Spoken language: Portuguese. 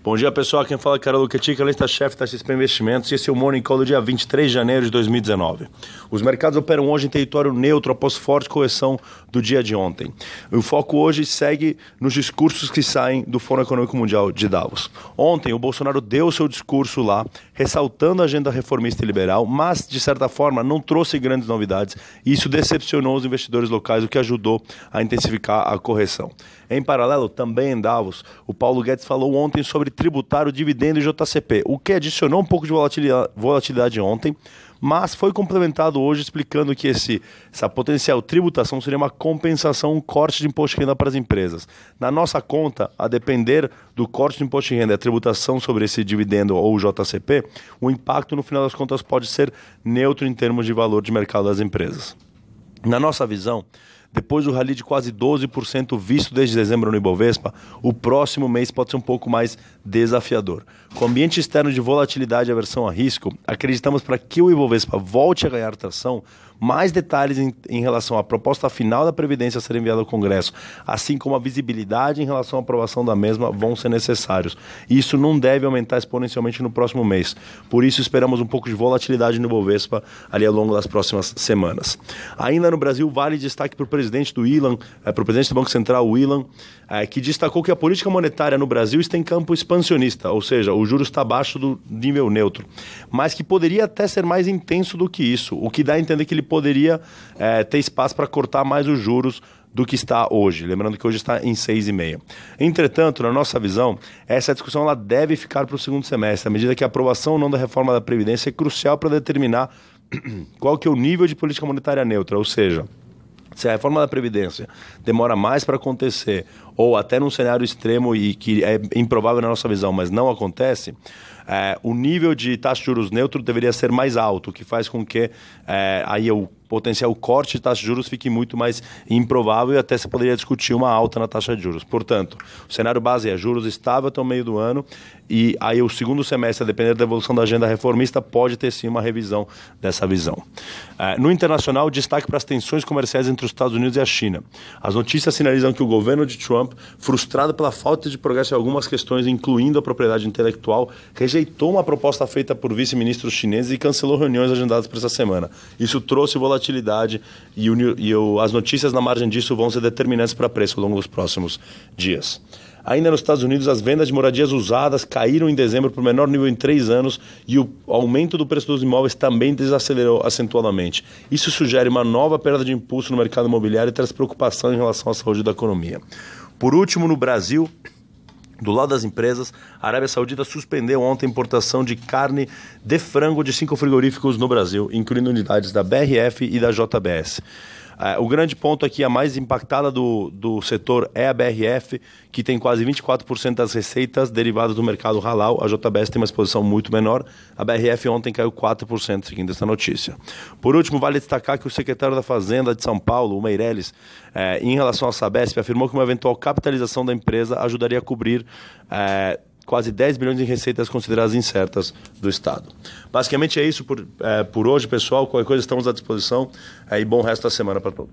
Bom dia, pessoal. Quem fala é Carol Luchetti, analista-chefe da XP Investimentos, e esse é o Morning Call do dia 23 de janeiro de 2019. Os mercados operam hoje em território neutro após forte correção do dia de ontem. O foco hoje segue nos discursos que saem do Fórum Econômico Mundial de Davos. Ontem, o Bolsonaro deu seu discurso lá, ressaltando a agenda reformista e liberal, mas, de certa forma, não trouxe grandes novidades, e isso decepcionou os investidores locais, o que ajudou a intensificar a correção. Em paralelo, também em Davos, o Paulo Guedes falou ontem sobre tributar o dividendo e JCP, o que adicionou um pouco de volatilidade ontem, mas foi complementado hoje explicando que essa potencial tributação seria uma compensação, um corte de imposto de renda para as empresas. Na nossa conta, a depender do corte de imposto de renda e a tributação sobre esse dividendo ou JCP, o impacto no final das contas pode ser neutro em termos de valor de mercado das empresas. Na nossa visão, depois do rally de quase 12% visto desde dezembro no Ibovespa, o próximo mês pode ser um pouco mais desafiador. Com o ambiente externo de volatilidade e aversão a risco, acreditamos para que o Ibovespa volte a ganhar tração. Mais detalhes em relação à proposta final da Previdência a ser enviada ao Congresso, assim como a visibilidade em relação à aprovação da mesma, vão ser necessários. E isso não deve aumentar exponencialmente no próximo mês. Por isso, esperamos um pouco de volatilidade no Ibovespa ali ao longo das próximas semanas. Ainda no Brasil, vale destaque para o presidente do Banco Central, o Ilan, que destacou que a política monetária no Brasil está em campo expansionista, ou seja, o juros está abaixo do nível neutro, mas que poderia até ser mais intenso do que isso, o que dá a entender que ele poderia ter espaço para cortar mais os juros do que está hoje, lembrando que hoje está em 6,5. Entretanto, na nossa visão, essa discussão ela deve ficar para o segundo semestre, à medida que a aprovação ou não da reforma da Previdência é crucial para determinar qual que é o nível de política monetária neutra, ou seja, se a reforma da Previdência demora mais para acontecer, ou até num cenário extremo e que é improvável na nossa visão, mas não acontece, o nível de taxa de juros neutro deveria ser mais alto, o que faz com que aí o potencial corte de taxa de juros fique muito mais improvável e até se poderia discutir uma alta na taxa de juros. Portanto, o cenário base é juros estável até o meio do ano e aí o segundo semestre, a depender da evolução da agenda reformista, pode ter sim uma revisão dessa visão. No internacional, destaque para as tensões comerciais entre os Estados Unidos e a China. As notícias sinalizam que o governo de Trump, frustrado pela falta de progresso em algumas questões, incluindo a propriedade intelectual, rejeitou uma proposta feita por vice-ministros chineses e cancelou reuniões agendadas para essa semana. Isso trouxe volatilidade e as notícias na margem disso vão ser determinantes para preço ao longo dos próximos dias. Ainda nos Estados Unidos, as vendas de moradias usadas caíram em dezembro para o menor nível em 3 anos e o aumento do preço dos imóveis também desacelerou acentuadamente. Isso sugere uma nova perda de impulso no mercado imobiliário e traz preocupação em relação à saúde da economia. Por último, no Brasil, do lado das empresas, a Arábia Saudita suspendeu ontem a importação de carne de frango de 5 frigoríficos no Brasil, incluindo unidades da BRF e da JBS. O grande ponto aqui, a mais impactada do setor é a BRF, que tem quase 24% das receitas derivadas do mercado halal. A JBS tem uma exposição muito menor. A BRF ontem caiu 4%, seguindo essa notícia. Por último, vale destacar que o secretário da Fazenda de São Paulo, o Meirelles, em relação à Sabesp, afirmou que uma eventual capitalização da empresa ajudaria a cobrir quase 10 bilhões em receitas consideradas incertas do Estado. Basicamente é isso por hoje, pessoal. Qualquer coisa estamos à disposição e bom resto da semana para todos.